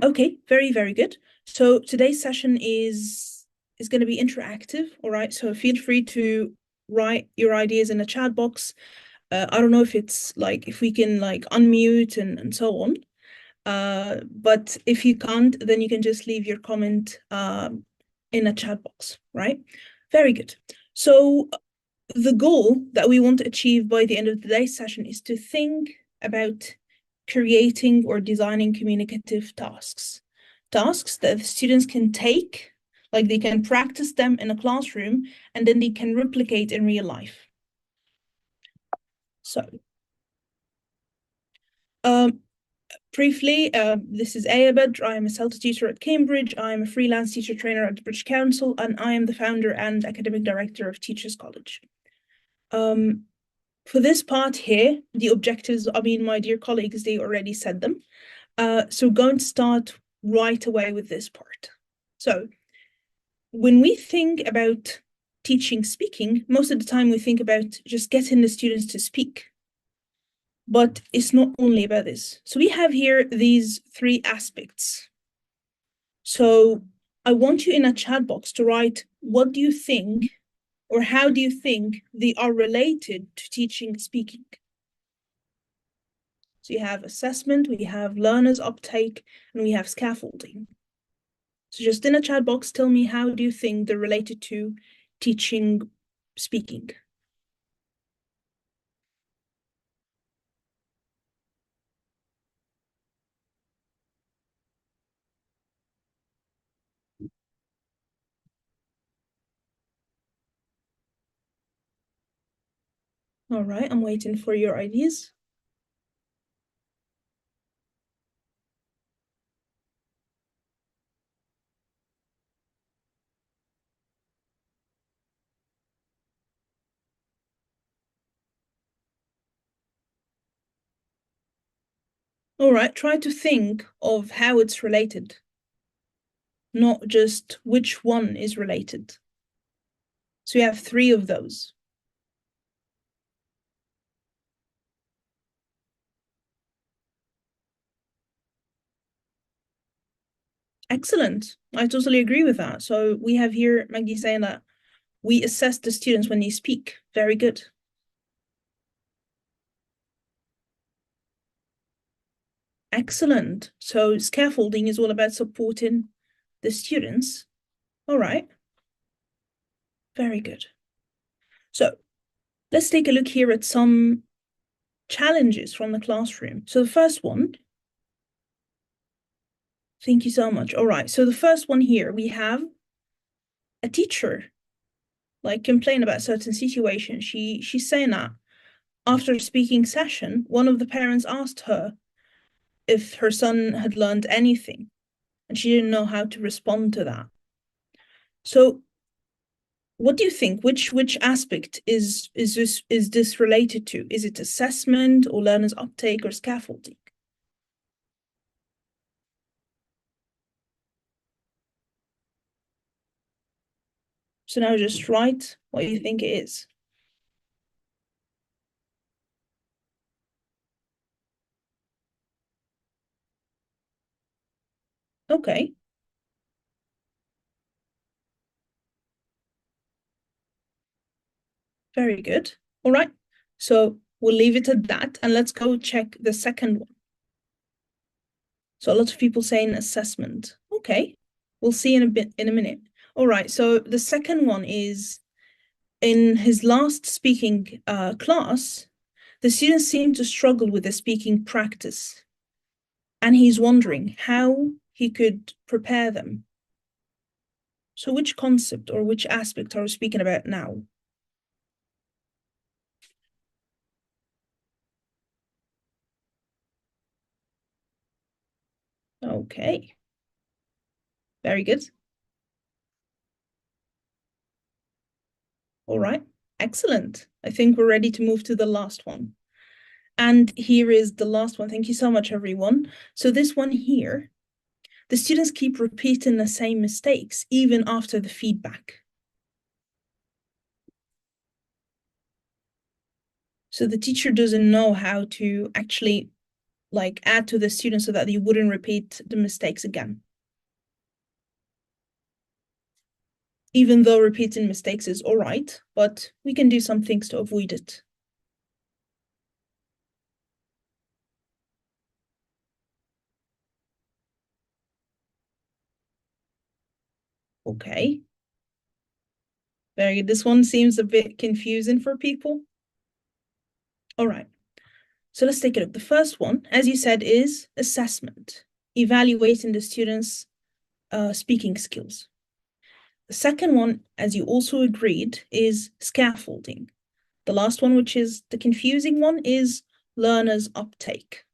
Okay, very, very good. So today's session is going to be interactive, all right? So feel free to write your ideas in a chat box. I don't know if it's like if we can like unmute and so on. But if you can't, then you can just leave your comment in a chat box, right? Very good. So the goal that we want to achieve by the end of today's session is to think about creating or designing communicative tasks. Tasks that the students can take, like they can practice them in a classroom, and then they can replicate in real life. So, um, briefly, this is Badr. I am a CELTA teacher at Cambridge. I am a freelance teacher trainer at the British Council, and I am the founder and academic director of Teachers College. For this part here, the objectives, I mean, my dear colleagues, they already said them. So going to start right away with this part. So when we think about teaching speaking, most of the time we think about just getting the students to speak. But it's not only about this. So we have here these three aspects. So I want you in a chat box to write, what do you think, or how do you think they are related to teaching speaking? So you have assessment, we have learners uptake, and we have scaffolding. So just in a chat box, tell me, how do you think they're related to teaching speaking? All right, I'm waiting for your ideas. All right, try to think of how it's related, not just which one is related. So you have three of those. Excellent. I totally agree with that. So we have here Maggie saying that we assess the students when they speak. Very good. Excellent. So scaffolding is all about supporting the students. All right. Very good. So let's take a look here at some challenges from the classroom. So the first one, thank you so much. All right. So the first one here, we have a teacher like complain about certain situation. She's saying that after a speaking session, one of the parents asked her if her son had learned anything, and she didn't know how to respond to that. So what do you think? Which aspect is this related to? Is it assessment or learners uptake or scaffolding? So now just write what you think it is. Okay, very good. All right. So we'll leave it at that and let's go check the second one. So a lot of people saying assessment. Okay, we'll see in a minute. All right. So the second one is in his last speaking class, the students seem to struggle with the speaking practice, and he's wondering how he could prepare them. So which concept or which aspect are we speaking about now? Okay, very good. All right, excellent. I think we're ready to move to the last one. And here is the last one. Thank you so much, everyone. So this one here, the students keep repeating the same mistakes even after the feedback. So the teacher doesn't know how to actually like add to the student so that you wouldn't repeat the mistakes again. Even though repeating mistakes is all right, but we can do some things to avoid it. Okay. Very good. This one seems a bit confusing for people. All right. So let's take a look. The first one, as you said, is assessment, evaluating the students' speaking skills. The second one, as you also agreed, is scaffolding. The last one, which is the confusing one, is learners' uptake.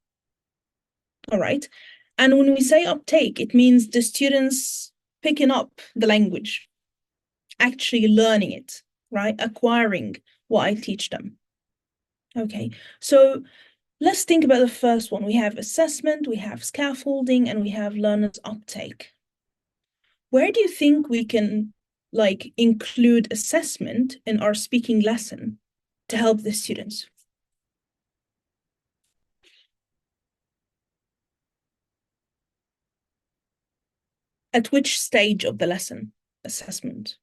All right. And when we say uptake, it means the students picking up the language, actually learning it, right? Acquiring what I teach them. Okay. So let's think about the first one. We have assessment, we have scaffolding, and we have learners' uptake. Where do you think we can like include assessment in our speaking lesson to help the students? At which stage of the lesson assessment?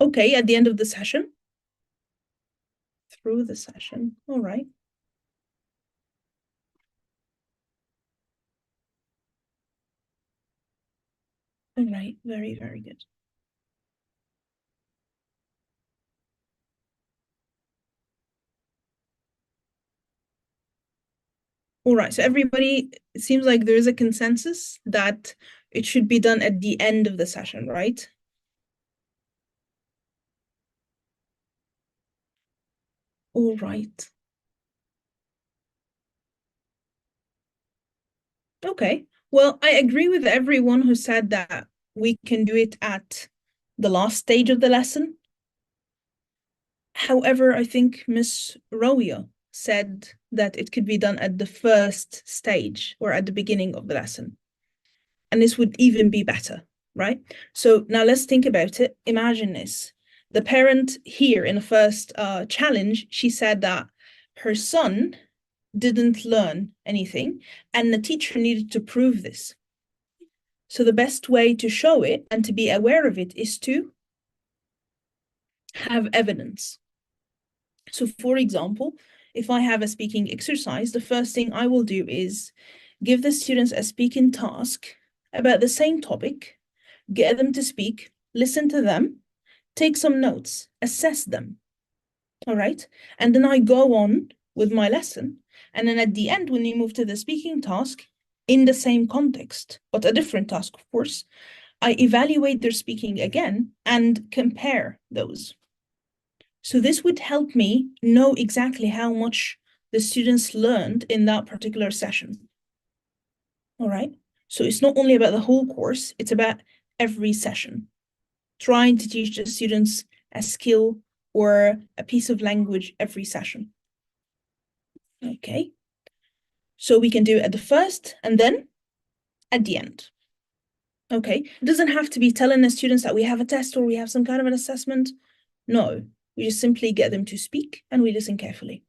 Okay, at the end of the session, through the session. All right. All right. Very, very good. All right. So everybody, it seems like there is a consensus that it should be done at the end of the session, right? All right. Okay. Well, I agree with everyone who said that we can do it at the last stage of the lesson. However, I think Miss Roya said that it could be done at the first stage or at the beginning of the lesson. And this would even be better, right? So now let's think about it. Imagine this. The parent here in the first challenge, she said that her son didn't learn anything and the teacher needed to prove this. So the best way to show it and to be aware of it is to have evidence. So for example, if I have a speaking exercise, the first thing I will do is give the students a speaking task about the same topic, get them to speak, listen to them, take some notes, assess them. All right. And then I go on with my lesson. And then at the end, when you move to the speaking task, in the same context, but a different task, of course, I evaluate their speaking again and compare those. So this would help me know exactly how much the students learned in that particular session. All right. So it's not only about the whole course, it's about every session, trying to teach the students a skill or a piece of language every session. Okay. So we can do it at the first and then at the end. Okay. It doesn't have to be telling the students that we have a test or we have some kind of an assessment. No, we just simply get them to speak and we listen carefully.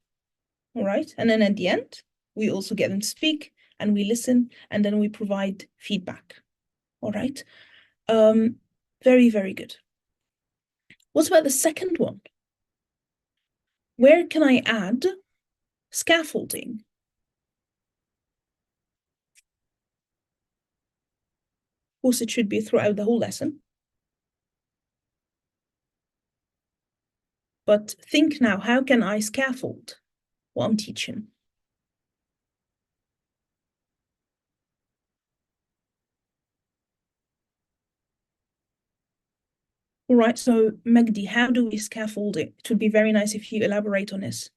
All right. And then at the end, we also get them to speak and we listen and then we provide feedback. All right. Very, very good. What about the second one? Where can I add scaffolding? Of course, it should be throughout the whole lesson. But think now, how can I scaffold what I'm teaching? All right, so Magdi, how do we scaffold it? It would be very nice if you elaborate on this.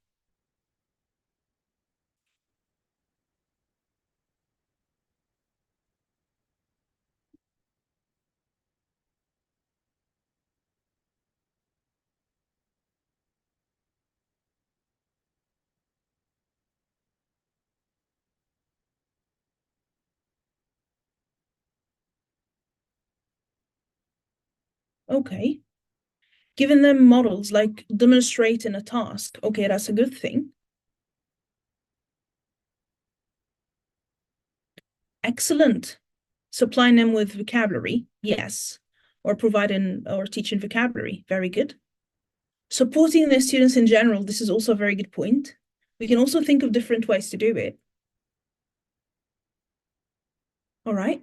Okay. Giving them models, like demonstrating a task. Okay, that's a good thing. Excellent. Supplying them with vocabulary, yes. Or providing or teaching vocabulary, very good. Supporting their students in general, this is also a very good point. We can also think of different ways to do it. All right.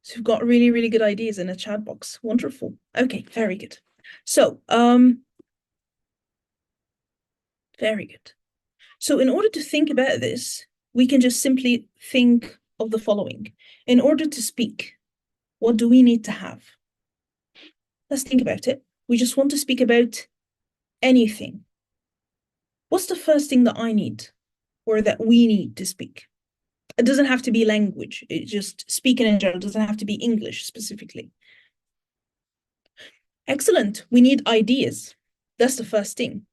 So we've got really, really good ideas in a chat box. Wonderful. Okay, very good. So, very good. So in order to think about this, we can just simply think of the following. In order to speak, what do we need to have? Let's think about it. We just want to speak about anything. What's the first thing that I need or that we need to speak? It doesn't have to be language. It just speaking in general. It doesn't have to be English specifically. Excellent. We need ideas. That's the first thing.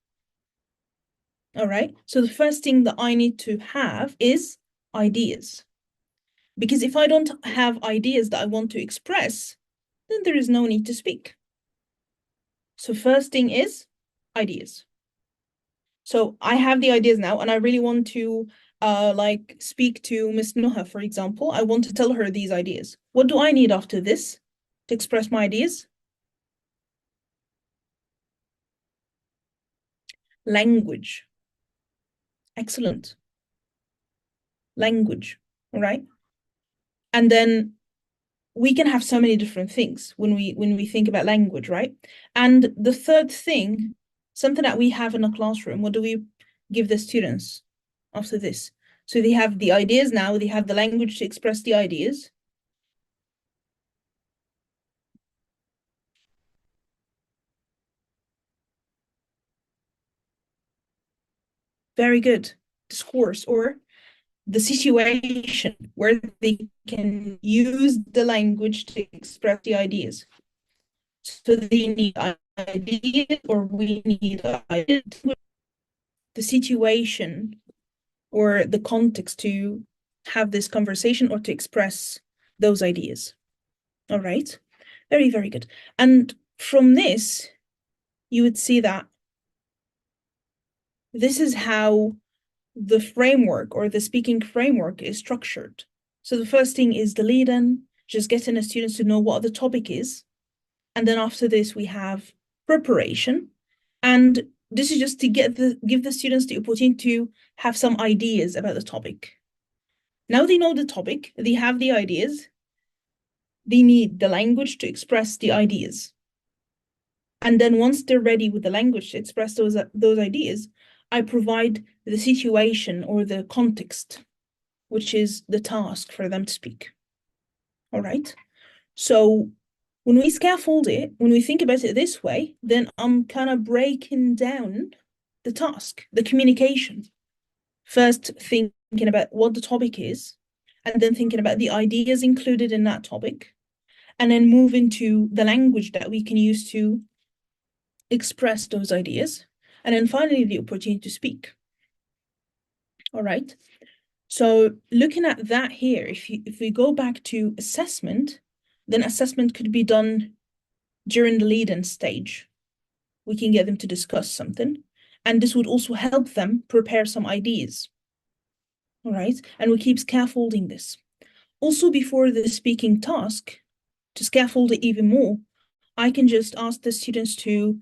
All right. So the first thing that I need to have is ideas. Because if I don't have ideas that I want to express, then there is no need to speak. So first thing is ideas. So I have the ideas now, and I really want to like speak to Miss Nuha, for example. I want to tell her these ideas. What do I need after this to express my ideas? Language. Excellent. Language. All right. And then we can have so many different things when we think about language, right? And the third thing, something that we have in a classroom, what do we give the students after this? So they have the ideas now, they have the language to express the ideas. Very good. Discourse or the situation where they can use the language to express the ideas. So they need ideas or we need ideas. The situation or the context to have this conversation or to express those ideas. All right. Very, very good. And from this, you would see that this is how the framework or the speaking framework is structured. So the first thing is the lead-in, just getting the students to know what the topic is. And then after this, we have preparation. And this is just to give the students the opportunity to have some ideas about the topic. Now they know the topic, they have the ideas, they need the language to express the ideas. And then once they're ready with the language to express those ideas, I provide the situation or the context, which is the task for them to speak. All right. So when we scaffold it, when we think about it this way, then I'm kind of breaking down the task, the communication. First, thinking about what the topic is, and then thinking about the ideas included in that topic, and then move into the language that we can use to express those ideas, and then finally the opportunity to speak. All right. So looking at that here, if we go back to assessment, then assessment could be done during the lead-in stage. We can get them to discuss something, and this would also help them prepare some ideas. All right, and we keep scaffolding this. Also, before the speaking task, to scaffold it even more, I can just ask the students to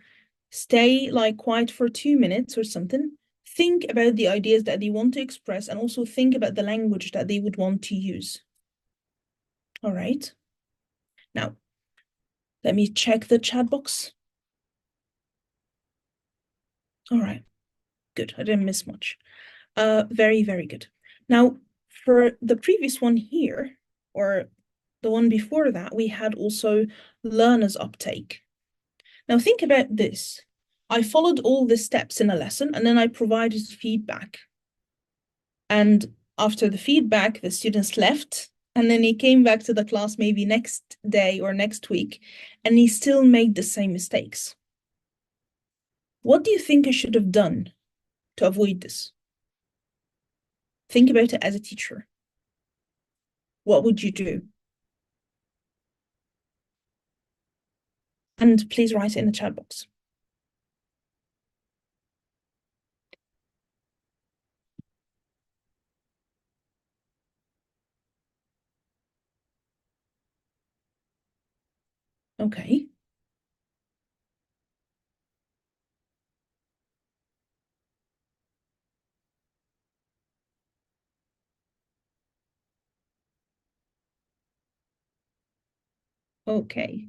stay like quiet for 2 minutes or something, think about the ideas that they want to express, and also think about the language that they would want to use. All right. Now, let me check the chat box. All right. Good. I didn't miss much. Very, very good. Now, for the previous one here, or the one before that, we had also learner's uptake. Now, think about this. I followed all the steps in a lesson, and then I provided feedback. And after the feedback, the students left, and then he came back to the class maybe next day or next week, and he still made the same mistakes. What do you think I should have done to avoid this? Think about it as a teacher. What would you do? and please write it in the chat box. Okay. Okay.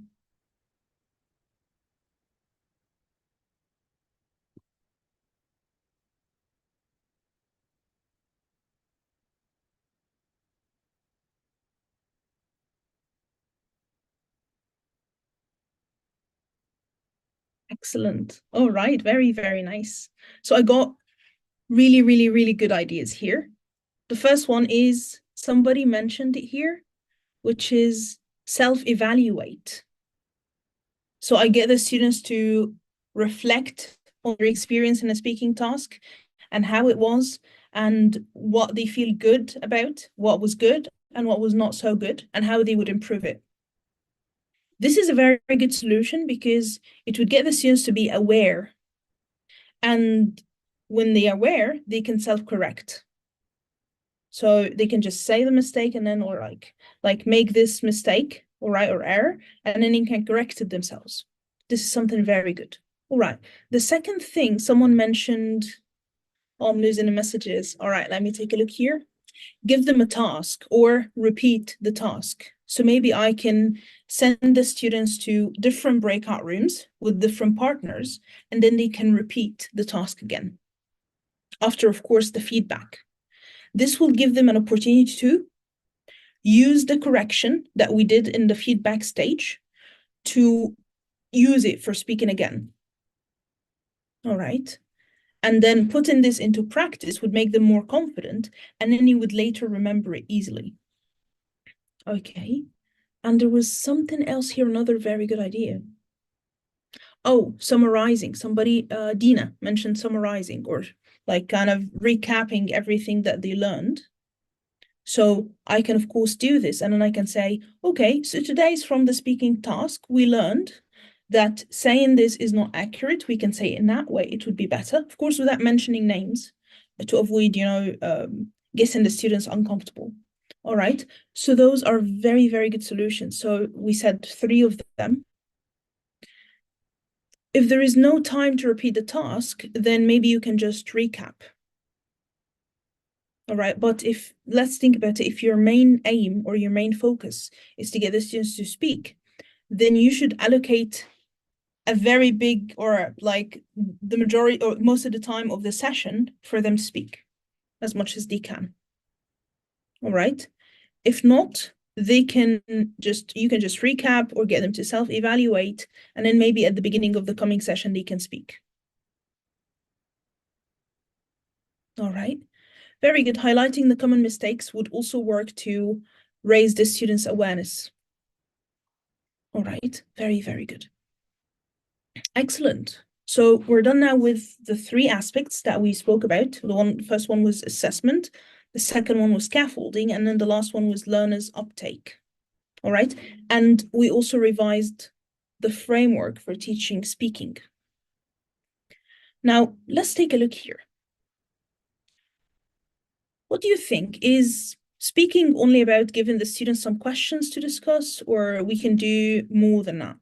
Excellent. All right. Very, very nice. So I got really, really, really good ideas here. The first one is somebody mentioned it here, which is self-evaluate. So I get the students to reflect on their experience in a speaking task and how it was and what they feel good about, what was good and what was not so good, and how they would improve it. This is a very, very good solution because it would get the students to be aware. And when they are aware, they can self-correct. So they can just say the mistake and then or like make this mistake or right or error, and then they can correct it themselves. This is something very good. All right. The second thing someone mentioned, oh, I'm losing the messages. All right, let me take a look here. Give them a task or repeat the task. So maybe I can send the students to different breakout rooms with different partners, and then they can repeat the task again. After, of course, the feedback. This will give them an opportunity to use the correction that we did in the feedback stage to use it for speaking again. All right. And then putting this into practice would make them more confident, and then you would later remember it easily. Okay. And there was something else here, another very good idea. Oh, summarizing. Somebody, Dina, mentioned summarizing or like kind of recapping everything that they learned. So I can, of course, do this. And then I can say, okay, so today's from the speaking task, we learned that saying this is not accurate. We can say it in that way. It would be better, of course, without mentioning names to avoid, getting the students uncomfortable. All right. So those are very, very good solutions. So we said 3 of them. If there is no time to repeat the task, then maybe you can just recap. All right, but if let's think about it, if your main aim or your main focus is to get the students to speak, then you should allocate a very big or like the majority or most of the time of the session for them to speak as much as they can. All right. If not, you can just recap or get them to self-evaluate, and then maybe at the beginning of the coming session they can speak. All right. Very good. Highlighting the common mistakes would also work to raise the students' awareness. All right. Very, very good. Excellent. So we're done now with the 3 aspects that we spoke about. The first one was assessment, the second one was scaffolding, and then the last one was learners' uptake. All right. And we also revised the framework for teaching speaking. Now, let's take a look here. What do you think? Is speaking only about giving the students some questions to discuss, or we can do more than that?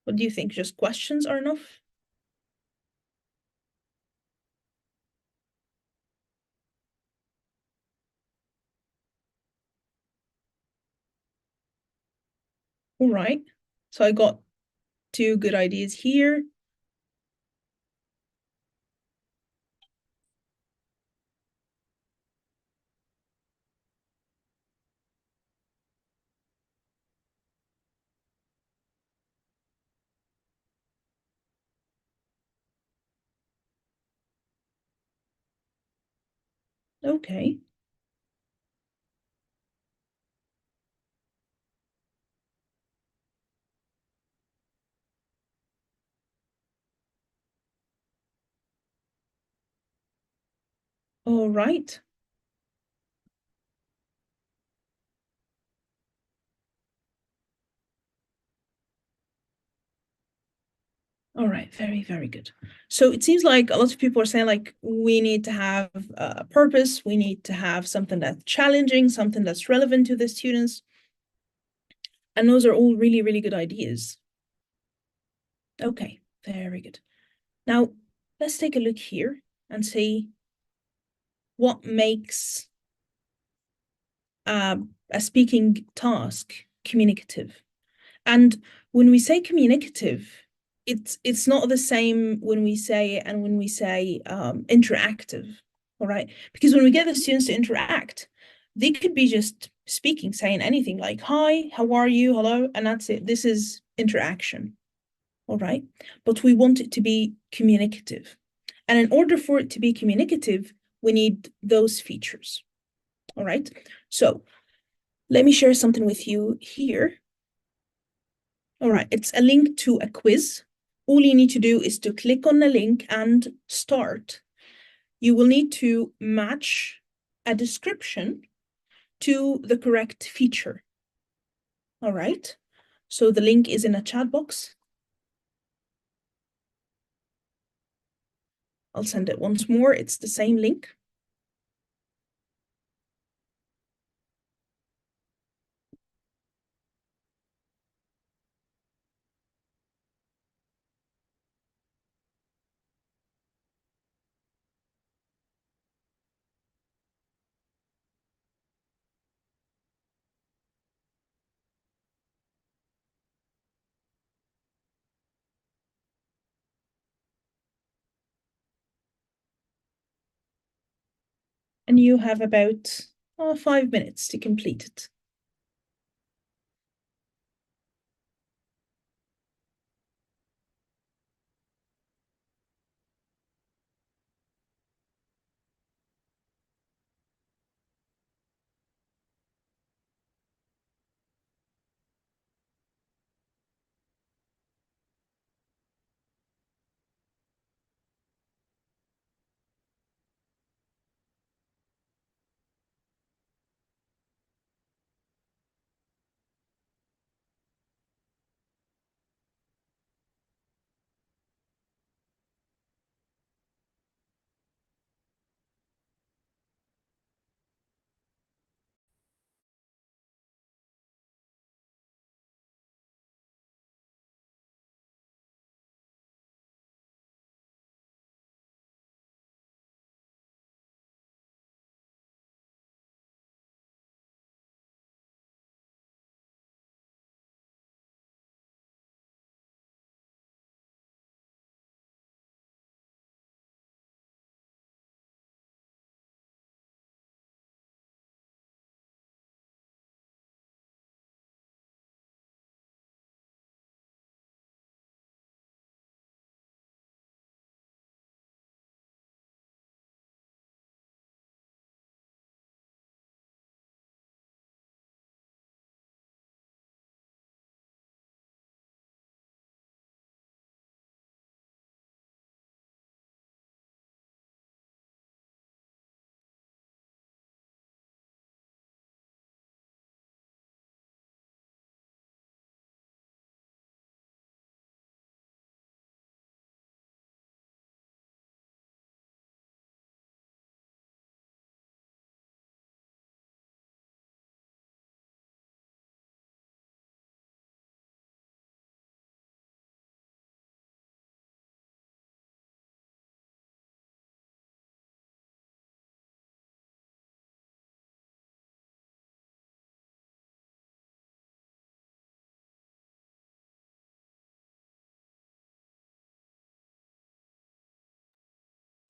What do you think? Just questions are enough? All right. So I got 2 good ideas here. Okay. All right. All right, very, very good. So it seems like a lot of people are saying like we need to have a purpose, we need to have something that's challenging, something that's relevant to the students. And those are all really, really good ideas. Okay, very good. Now, let's take a look here and see what makes a speaking task communicative. And when we say communicative, it's not the same when we say and when we say interactive, all right? Because when we get the students to interact, they could be just speaking, saying anything like, hi, how are you? Hello, and that's it. This is interaction, all right? But we want it to be communicative. And in order for it to be communicative, we need those features, all right? So let me share something with you here. All right, it's a link to a quiz. All you need to do is to click on the link and start. You will need to match a description to the correct feature. All right, so the link is in a chat box. I'll send it once more. It's the same link. And you have about 5 minutes to complete it.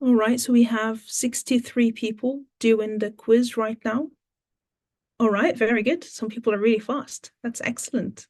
All right, so we have 63 people doing the quiz right now. All right, very good. Some people are really fast. That's excellent.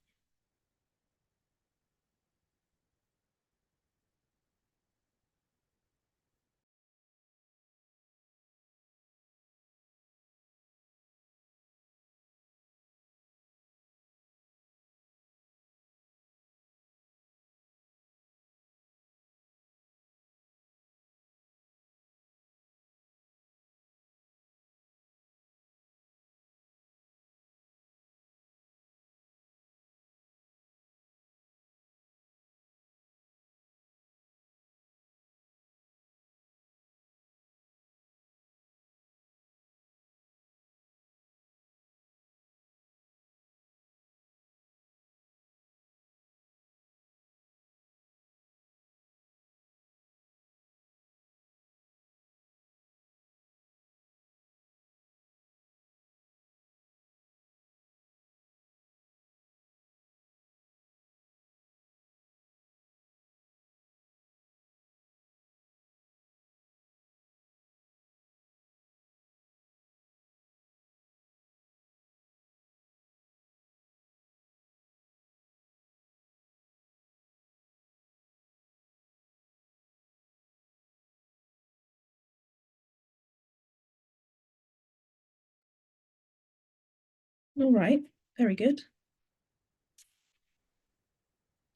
All right. Very good.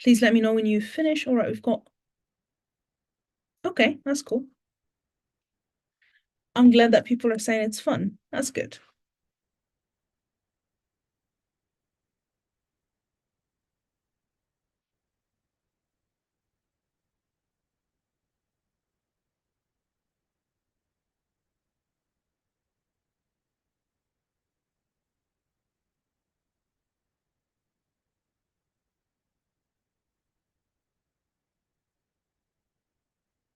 Please let me know when you finish. All right, we've got. Okay, that's cool. I'm glad that people are saying it's fun. That's good.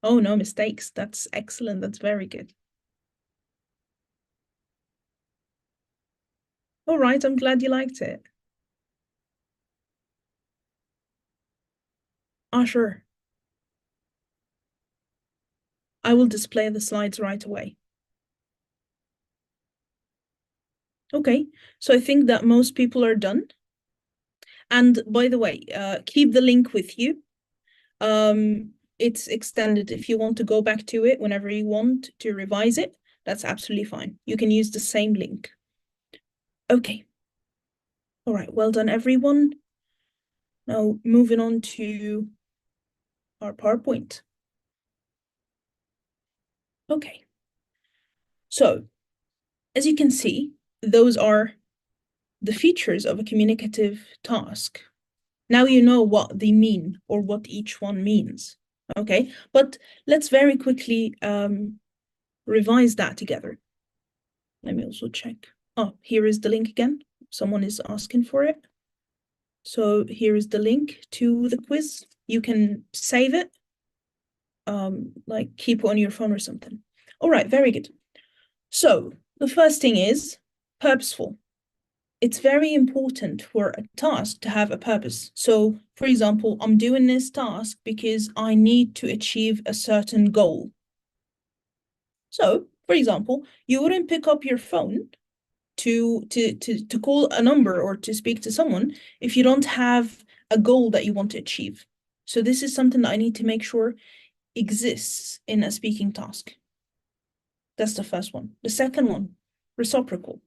Oh, no mistakes. That's excellent. That's very good. All right, I'm glad you liked it. Ah, sure. I will display the slides right away. Okay, so I think that most people are done. And by the way, keep the link with you. It's extended. If you want to go back to it whenever you want to revise it, that's absolutely fine. You can use the same link. Okay. All right. Well done, everyone. Now moving on to our PowerPoint. Okay. So as you can see, those are the features of a communicative task. Now you know what they mean or what each one means. Okay. But let's very quickly revise that together. Let me also check. Oh, here is the link again. Someone is asking for it. So here is the link to the quiz. You can save it, like keep it on your phone or something. All right, very good. So the first thing is purposeful. It's very important for a task to have a purpose. So, for example, I'm doing this task because I need to achieve a certain goal. So, for example, you wouldn't pick up your phone to call a number or to speak to someone if you don't have a goal that you want to achieve. So this is something that I need to make sure exists in a speaking task. That's the first one. The second one, reciprocal.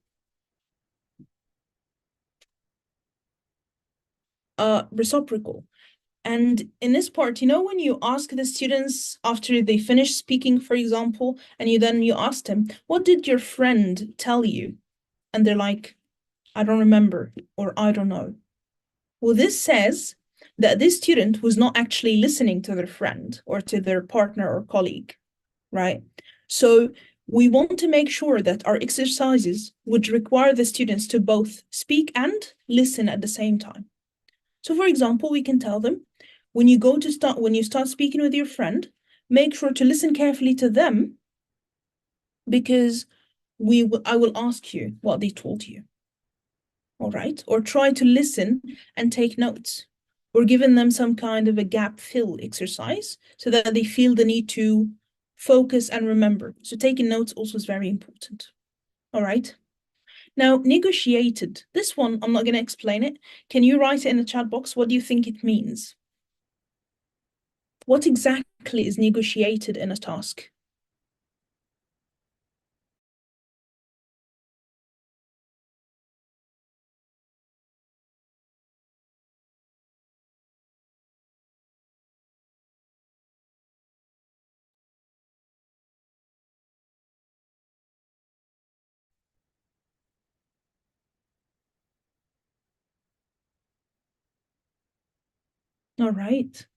Reciprocal. And in this part, you know, when you ask the students after they finish speaking, for example, and you ask them, what did your friend tell you? And they're like, I don't remember, or I don't know. Well, this says that this student was not actually listening to their friend or to their partner or colleague, right? So we want to make sure that our exercises would require the students to both speak and listen at the same time. So for example, we can tell them when you start speaking with your friend, make sure to listen carefully to them because I will ask you what they told you. All right, or try to listen and take notes. We're giving them some kind of a gap fill exercise so that they feel the need to focus and remember. So taking notes also is very important. All right. Now, negotiated. This one, I'm not going to explain it. Can you write it in the chat box? What do you think it means? What exactly is negotiated in a task? All right.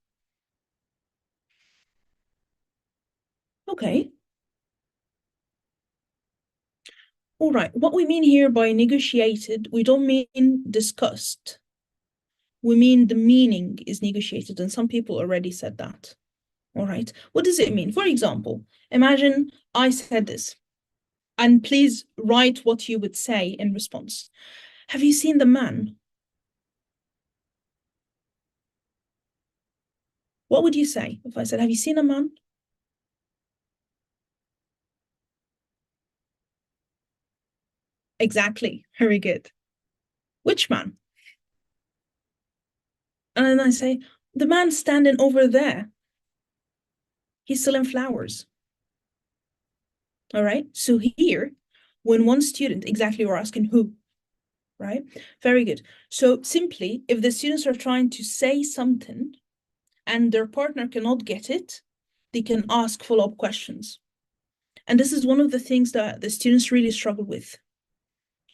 Okay. All right. What we mean here by negotiated, we don't mean discussed. We mean the meaning is negotiated, and some people already said that. All right. What does it mean? For example, imagine I said this, and please write what you would say in response. Have you seen the man? What would you say if I said, have you seen a man? Exactly. Very good. Which man? And then I say, the man standing over there. He's selling flowers. All right. So here, when one student, exactly, we're asking who. right? Very good. So simply, if the students are trying to say something and their partner cannot get it, they can ask follow-up questions. And this is one of the things that the students really struggle with.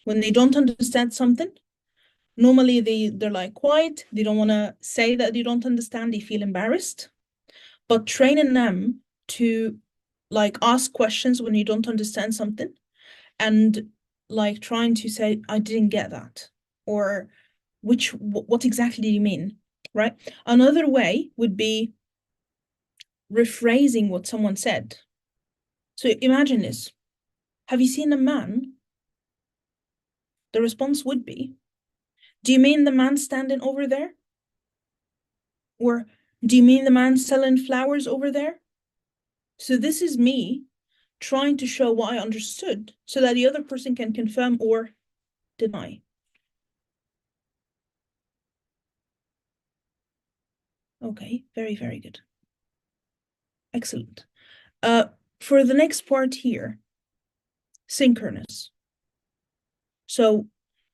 When they don't understand something, normally they're like quiet, they don't want to say that they don't understand, they feel embarrassed. But training them to like ask questions when you don't understand something and like trying to say, I didn't get that, or what exactly do you mean, right? Another way would be rephrasing what someone said. So imagine this. Have you seen a man? The response would be, do you mean the man standing over there? Or do you mean the man selling flowers over there? So this is me trying to show what I understood so that the other person can confirm or deny. Okay, very, very good. Excellent. For the next part here, synchronous. So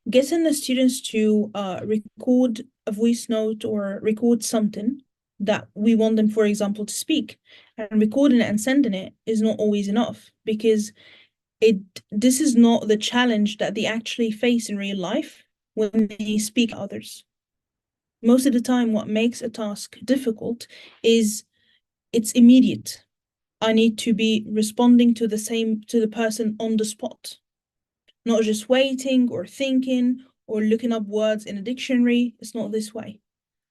getting the students to record a voice note or record something that we want them, for example, to speak, and recording it and sending it is not always enough because this is not the challenge that they actually face in real life when they speak to others. Most of the time, what makes a task difficult is it's immediate. I need to be responding to the person on the spot, not just waiting or thinking or looking up words in a dictionary. It's not this way.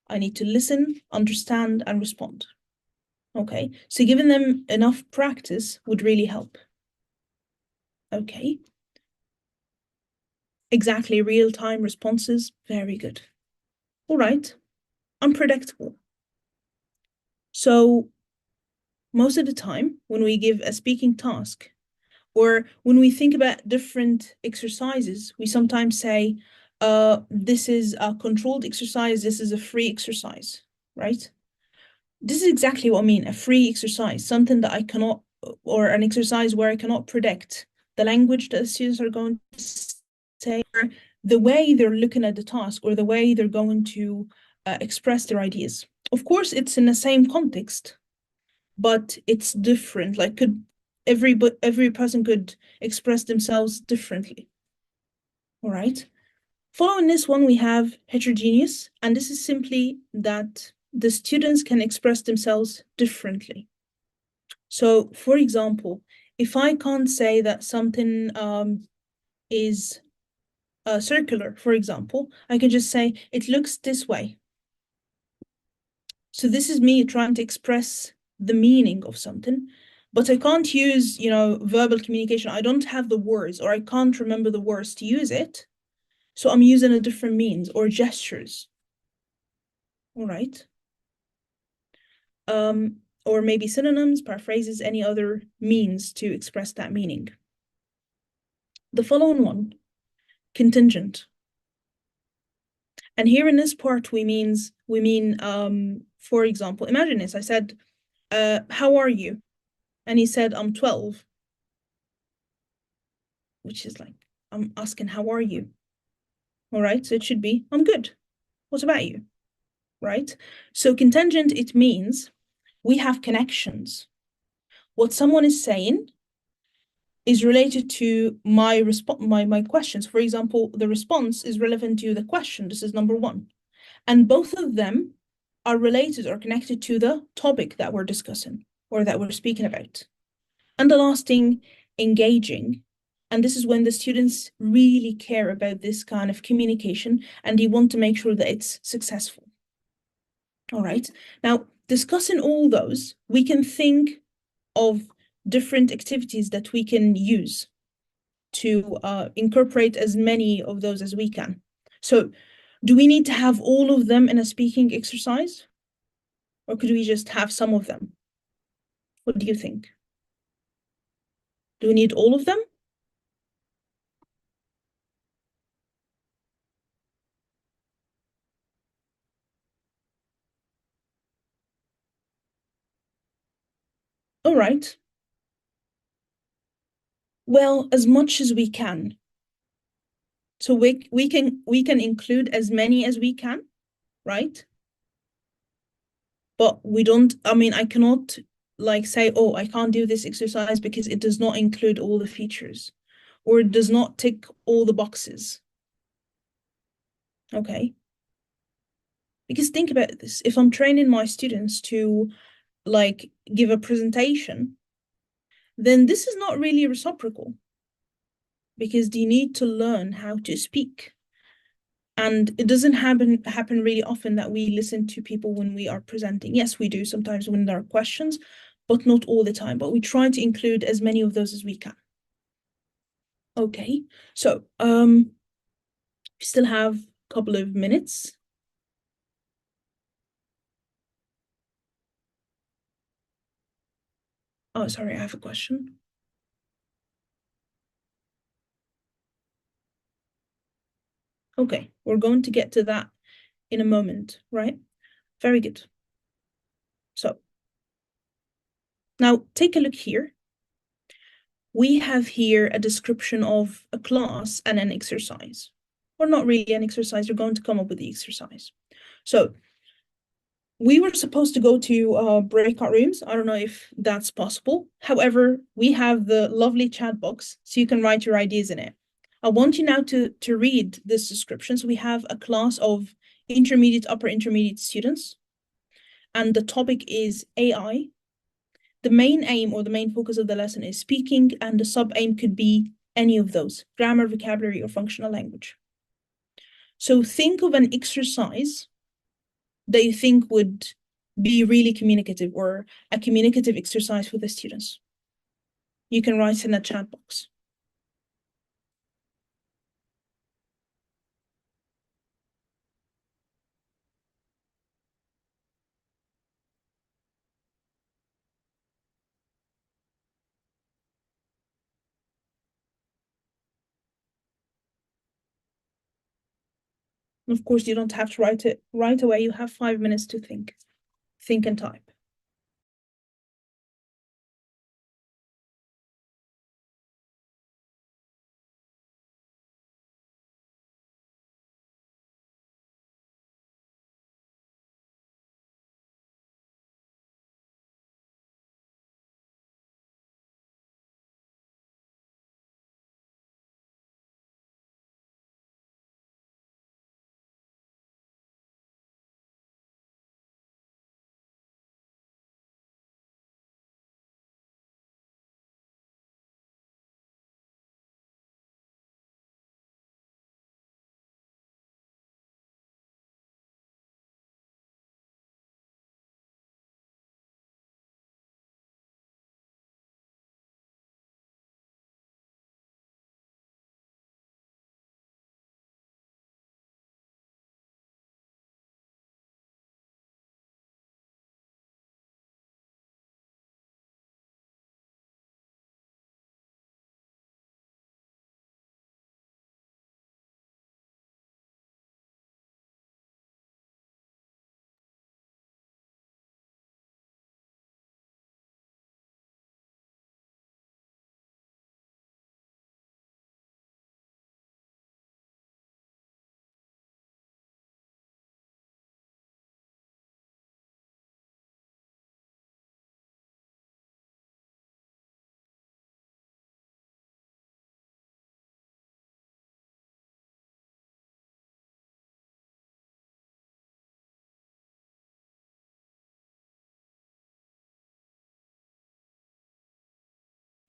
I need to listen, understand, and respond. Okay, so giving them enough practice would really help. Okay. Exactly, real-time responses. Very good. All right. Unpredictable. So most of the time, when we give a speaking task, or when we think about different exercises, we sometimes say, this is a controlled exercise, this is a free exercise, right? This is exactly what I mean, a free exercise, something that I cannot, or an exercise where I cannot predict the language that the students are going to say, or the way they're looking at the task, or the way they're going to express their ideas. Of course, it's in the same context, but it's different. Like every person could express themselves differently. All right. Following this one, we have heterogeneous, and this is simply that the students can express themselves differently. So, for example, if I can't say that something is circular, for example, I can just say it looks this way. So this is me trying to express the meaning of something, but I can't use, verbal communication. I don't have the words, or I can't remember the words to use it. So I'm using a different means or gestures. All right. Or maybe synonyms, paraphrases, any other means to express that meaning. The following one, contingent. And here in this part, we mean, for example, imagine this. I said, how are you? And he said, I'm 12, which is like, I'm asking, how are you? All right, so it should be, I'm good. What about you? Right? So contingent, it means we have connections. What someone is saying is related to my questions. For example, the response is relevant to the question. This is number one. And both of them are related or connected to the topic that we're discussing or that we're speaking about. And the last thing, engaging. And this is when the students really care about this kind of communication and they want to make sure that it's successful. All right. Now, discussing all those, we can think of different activities that we can use to incorporate as many of those as we can. So do we need to have all of them in a speaking exercise? Or could we just have some of them? What do you think? Do we need all of them? All right. Well, as much as we can. So we can include as many as we can, right? But we don't, I mean, I cannot like say, oh, I can't do this exercise because it does not include all the features or it does not tick all the boxes. Okay. Because think about this. If I'm training my students to like give a presentation, then this is not really reciprocal because they need to learn how to speak. And it doesn't happen really often that we listen to people when we are presenting. Yes, we do sometimes when there are questions, but not all the time. But we try to include as many of those as we can. Okay, so we still have a couple of minutes. Oh, sorry, I have a question. Okay, we're going to get to that in a moment, right? Very good. So now take a look here. We have here a description of a class and an exercise. Or not really an exercise, you're going to come up with the exercise. So we were supposed to go to breakout rooms. I don't know if that's possible. However, we have the lovely chat box, so you can write your ideas in it. I want you now to read this description. So we have a class of intermediate, upper intermediate students, and the topic is AI. The main aim or the main focus of the lesson is speaking, and the sub-aim could be any of those, grammar, vocabulary, or functional language. So think of an exercise that you think would be really communicative or a communicative exercise for the students. You can write in the chat box. Of course, you don't have to write it right away. You have 5 minutes to think. Think and type.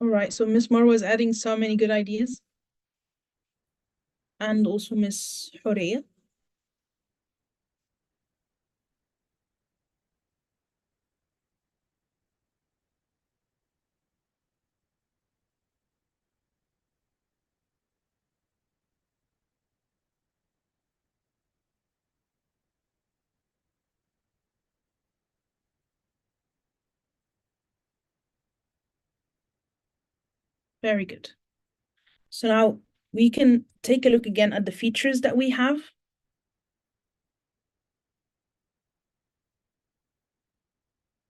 All right, so Miss Marwa is adding so many good ideas. And also Miss Horea. Very good. So now we can take a look again at the features that we have.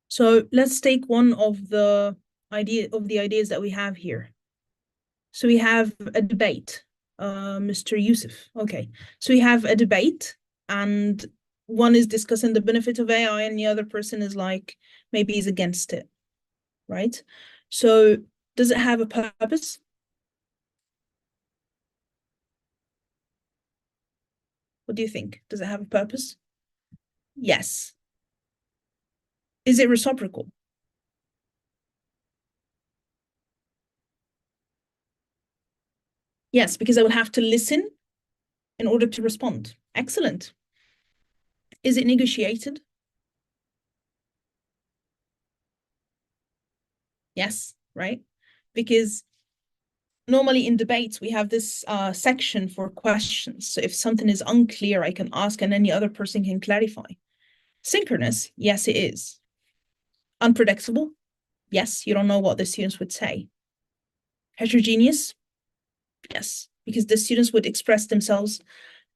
So let's take one of the ideas that we have here. So we have a debate. Mr. Yusuf. Okay. So we have a debate, and one is discussing the benefit of AI, and the other person is like, maybe he's against it, right? So does it have a purpose? What do you think? Does it have a purpose? Yes. Is it reciprocal? Yes, because I will have to listen in order to respond. Excellent. Is it negotiated? Yes, right? Because normally in debates, we have this section for questions. So if something is unclear, I can ask and then the other person can clarify. Synchronous? Yes, it is. Unpredictable? Yes, you don't know what the students would say. Heterogeneous? Yes, because the students would express themselves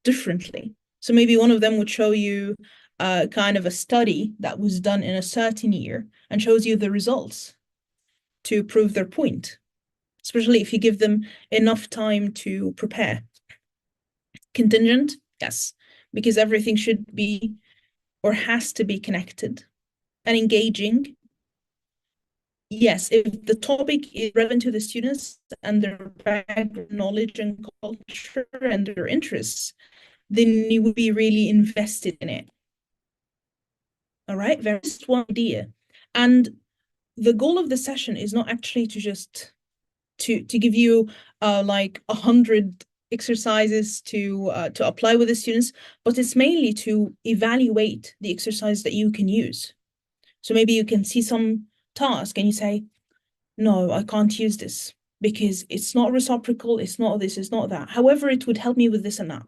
differently. So maybe one of them would show you kind of a study that was done in a certain year and shows you the results to prove their point, especially if you give them enough time to prepare. Contingent, yes, because everything should be or has to be connected. And engaging, yes, if the topic is relevant to the students and their background knowledge and culture and their interests, then you would be really invested in it. All right, very just one idea. And the goal of the session is not actually to just to give you like 100 exercises to apply with the students, but it's mainly to evaluate the exercise that you can use. So maybe you can see some task and you say, no, I can't use this because it's not reciprocal, it's not this, it's not that. However, it would help me with this and that.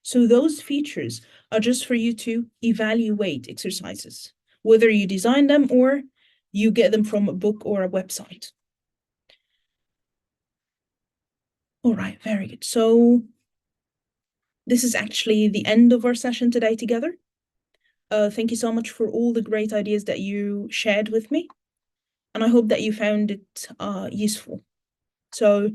So those features are just for you to evaluate exercises, whether you design them or you get them from a book or a website. All right, very good. So this is actually the end of our session today together. Thank you so much for all the great ideas that you shared with me. And I hope that you found it useful. So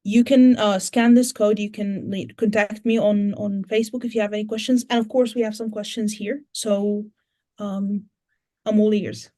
you can scan this code. You can contact me on Facebook if you have any questions. And of course, we have some questions here. So I'm all ears.